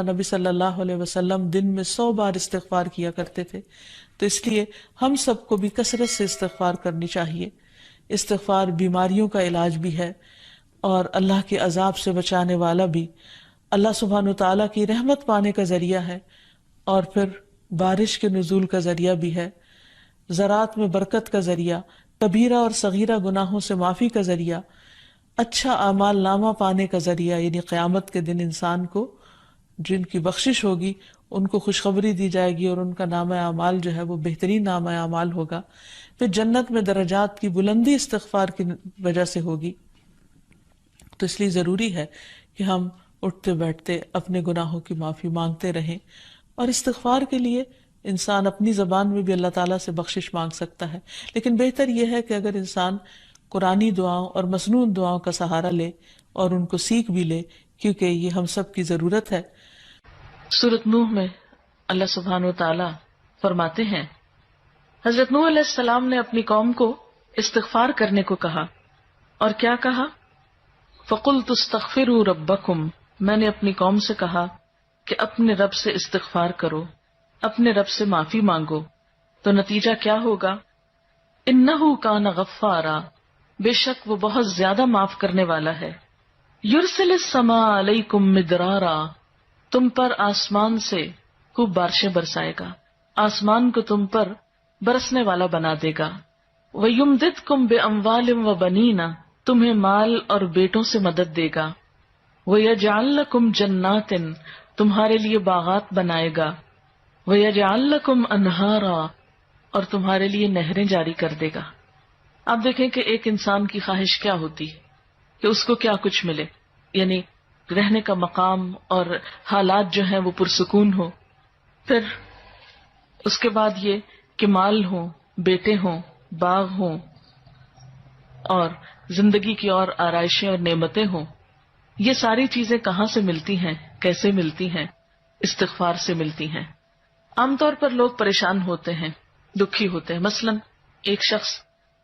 نبی صلی اللہ علیہ وسلم دن میں 100 بار استغفار کیا کرتے تھے، تو اس لیے ہم سب کو بھی کثرت سے استغفار کرنی چاہیے۔ استغفار بیماریوں کا علاج بھی ہے اور اللہ کے عذاب سے بچانے والا بھی، اللہ سبحانہ وتعالیٰ کی رحمت پانے کا ذریعہ ہے، اور پھر بارش کے نزول کا ذریعہ بھی ہے، زراعت میں برکت کا ذریعہ، کبیرہ اور صغیرہ گناہوں سے معافی کا ذریعہ، اچھا اعمال نامہ پانے کا ذریعہ، یعنی قیامت کے دن انسان کو جن کی بخشش ہوگی ان کو خوشخبری دی جائے گی اور ان کا نامہ اعمال جو ہے وہ بہترین نامہ اعمال ہوگا۔ پھر جنت میں درجات کی بلندی استغفار کی وجہ سے ہوگی۔ تو اس لیے ضروری ہے کہ ہم اٹھتے بیٹھتے اپنے گناہوں کی معافی مانگتے رہیں، اور استغفار کے لیے انسان اپنی زبان میں بھی اللہ تعالیٰ سے بخشش مانگ سکتا ہے، لیکن بہتر یہ ہے کہ اگر انسان قرآنی دعاؤں اور مسنون دعاؤں کا سہارا لے اور ان کو سیکھ بھی لے، کیونکہ یہ ہم سب کی ضرورت ہے۔ سورۃ نوح میں اللہ سبحانہ و تعالیٰ فرماتے ہیں، حضرت نوح علیہ السلام نے اپنی قوم کو استغفار کرنے کو کہا، اور کیا کہا؟ فَقُلْتُ اسْتَغْفِرُوا رَبَّكُمْ، میں نے اپنی قوم سے کہا کہ اپنے رب سے استغفار کرو، اپنے رب سے معافی مانگو۔ تو نتیجہ کیا ہوگا؟ اِنَّهُ كَانَ غَفَّارًا، بے شک وہ بہت زیادہ معاف کرنے والا ہے۔ يُرْسِلِ السَّمَاءَ عَلَيْكُمْ مِدْرَارًا، تم پر آسمان سے خوب بارشیں برسائے گا، آسمان کو تم پر برسنے والا بنا دے گا۔ وَيُمْدِدْكُمْ بِأَمْوَالٍ وَبَنِينَ، تمہیں مال اور بیٹوں سے مدد دے گا۔ وَيَجْعَلْ لَكُمْ جَنَّاتٍ، تمہارے لیے باغات بنائے گا۔ وَيَجْعَلْ لَكُمْ أَنْهَارًا، اور تمہارے لیے نہریں جاری کر دے گا۔ آپ دیکھیں کہ ایک انسان کی خواہش کیا ہوتی ہے کہ اس کو کیا کچھ ملے، یعنی رہنے کا مقام اور حالات جو ہیں وہ پرسکون ہو، پھر اس کے بعد یہ کہ مال ہوں، بیٹے ہوں، باغ ہوں، اور زندگی کی اور آرائشیں اور نعمتیں ہوں۔ یہ ساری چیزیں کہاں سے ملتی ہیں، کیسے ملتی ہیں؟ استغفار سے ملتی ہیں۔ عام طور پر لوگ پریشان ہوتے ہیں، دکھی ہوتے ہیں۔ مثلا ایک شخص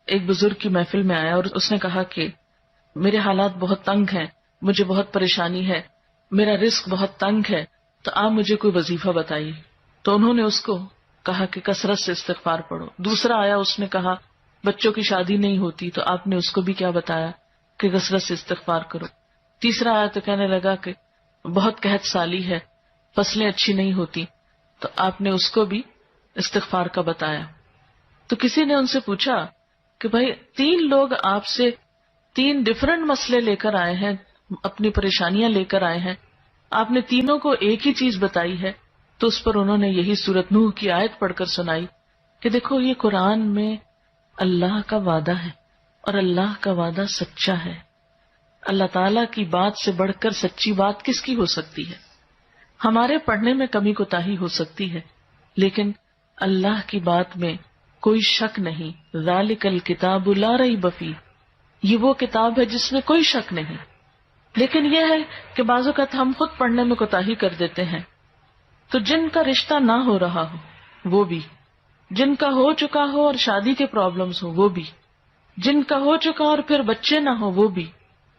ایک بزرگ کی محفل میں آیا اور اس نے کہا کہ میرے حالات بہت تنگ ہیں، مجھے بہت پریشانی ہے، میرا رزق بہت تنگ ہے، تو آپ مجھے کوئی وظیفہ بتائیے۔ تو انہوں نے اس کو کہا کہ کثرت سے استغفار پڑھو۔ دوسرا آیا، اس نے کہا بچوں کی شادی نہیں ہوتی، تو آپ نے اس کو بھی کیا بتایا کہ کثرت سے استغفار کرو۔ تیسرا آیا تو کہنے لگا کہ بہت قحط سالی ہے، فصلیں اچھی نہیں ہوتی، تو آپ نے اس کو بھی استغفار کا بتایا۔ تو کسی نے ان سے پوچھا کہ بھائی 3 لوگ آپ سے 3 ڈفرنٹ مسئلے لے کر آئے ہیں، اپنی پریشانیاں لے کر آئے ہیں، آپ نے تینوں کو ایک ہی چیز بتائی ہے۔ تو اس پر انہوں نے یہی سورۃ نوح کی آیت پڑھ کر سنائی کہ دیکھو یہ قرآن میں اللہ کا وعدہ ہے، اور اللہ کا وعدہ سچا ہے۔ اللہ تعالیٰ کی بات سے بڑھ کر سچی بات کس کی ہو سکتی ہے؟ ہمارے پڑھنے میں کمی کوتاہی ہو سکتی ہے، لیکن اللہ کی بات میں کوئی شک نہیں۔ ذالک الکتاب لا ریب فیہ، یہ وہ کتاب ہے جس میں کوئی شک نہیں۔ لیکن یہ ہے کہ بعض اوقات ہم خود پڑھنے میں کوتاہی کر دیتے ہیں، تو جن کا رشتہ نہ ہو رہا ہو وہ بھی، جن کا ہو چکا ہو اور شادی کے پرابلمز ہو وہ بھی، جن کا ہو چکا اور پھر بچے نہ ہو وہ بھی،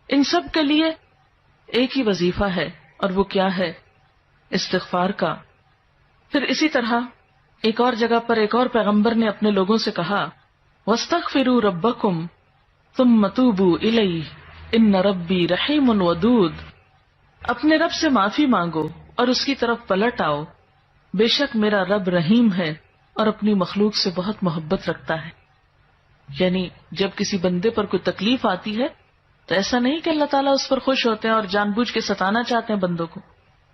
ان سب کے لیے ایک ہی وظیفہ ہے، اور وہ کیا ہے؟ استغفار کا۔ پھر اسی طرح ایک اور جگہ پر ایک اور پیغمبر نے اپنے لوگوں سے کہا وَاسْتَغْفِرُوا رَبَّكُمْ ثُمَّ تُوبُوا إِلَيْهِ إِنَّ رَبِّي رَحِيمٌ وَدُودٌ، اپنے رب سے معافی مانگو اور اس کی طرف پلٹ آؤ، بے شک میرا رب رحیم ہے اور اپنی مخلوق سے بہت محبت رکھتا ہے۔ یعنی جب کسی بندے پر کوئی تکلیف آتی ہے تو ایسا نہیں کہ اللہ تعالیٰ اس پر خوش ہوتے ہیں اور جان بوجھ کے ستانا چاہتے ہیں بندوں کو۔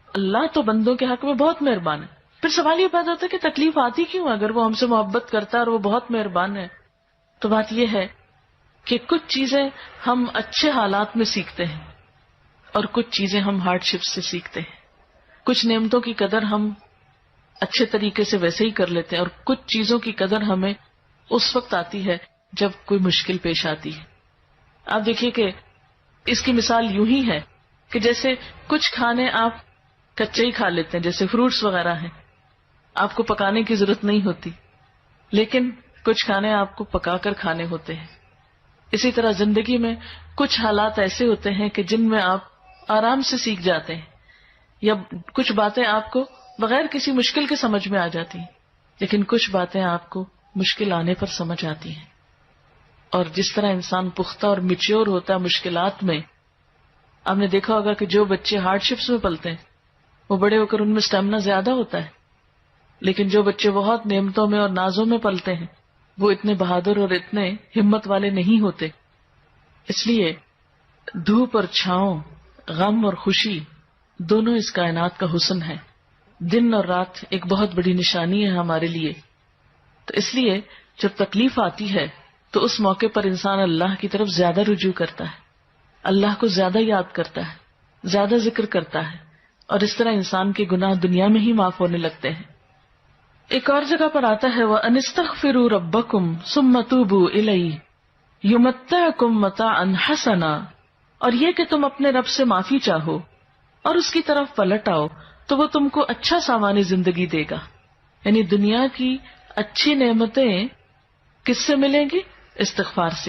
اللہ تو بندوں کے حق میں بہت مہربان ہے۔ پھر سوال یہ پیدا ہوتا ہے کہ تکلیف آتی کیوں؟ اگر وہ ہم سے محبت کرتا ہے اور وہ بہت مہربان ہے، تو بات یہ ہے کہ کچھ چیزیں ہم اچھے حالات میں سیکھتے ہیں اور کچھ چیزیں ہم ہارڈ شپ سے سیکھتے ہیں۔ کچھ نعمتوں کی قدر ہم اچھے طریقے سے ویسے ہی کر لیتے ہیں، اور کچھ چیزوں کی قدر ہمیں اس وقت آتی ہے جب کوئی مشکل پیش آتی ہے۔ آپ دیکھیے کہ اس کی مثال یوں ہی ہے کہ جیسے کچھ کھانے آپ کچے ہی کھا لیتے ہیں، جیسے فروٹس وغیرہ ہیں، آپ کو پکانے کی ضرورت نہیں ہوتی، لیکن کچھ کھانے آپ کو پکا کر کھانے ہوتے ہیں۔ اسی طرح زندگی میں کچھ حالات ایسے ہوتے ہیں کہ جن میں آپ آرام سے سیکھ جاتے ہیں، یا کچھ باتیں آپ کو بغیر کسی مشکل کے سمجھ میں آ جاتی ہیں، لیکن کچھ باتیں آپ کو مشکل آنے پر سمجھ آتی ہیں. اور جس طرح انسان پختہ اور میچیور ہوتا ہے مشکلات میں، آپ نے دیکھا ہوگا کہ جو بچے ہارڈ شپس میں پلتے ہیں وہ بڑے ہو کر ان میں اسٹیمنا زیادہ ہوتا ہے، لیکن جو بچے بہت نعمتوں میں اور نازوں میں پلتے ہیں وہ اتنے بہادر اور اتنے ہمت والے نہیں ہوتے. اس لیے دھوپ اور چھاؤں، غم اور خوشی، دونوں اس کائنات کا حسن ہے. دن اور رات ایک بہت بڑی نشانی ہے ہمارے لیے. تو اس لیے جب تکلیف آتی ہے تو اس موقع پر انسان اللہ کی طرف زیادہ رجوع کرتا ہے، اللہ کو زیادہ یاد کرتا ہے، زیادہ ذکر کرتا ہے، اور اس طرح انسان کے گناہ دنیا میں ہی معاف ہونے لگتے ہیں. ایک اور جگہ پر آتا ہے وَأَنِ اسْتَغْفِرُوا رَبَّكُمْ ثُمَّ تُوبُوا إِلَيْهِ يُمَتِّعْكُمْ مَتَاعًا حَسَنًا، اور یہ کہ تم اپنے رب سے معافی چاہو اور اس کی طرف پلٹ آؤ تو وہ تم کو اچھا سامان زندگی دے گا. یعنی دنیا کی اچھی نعمتیں کس سے ملیں گی؟ استغفار سے.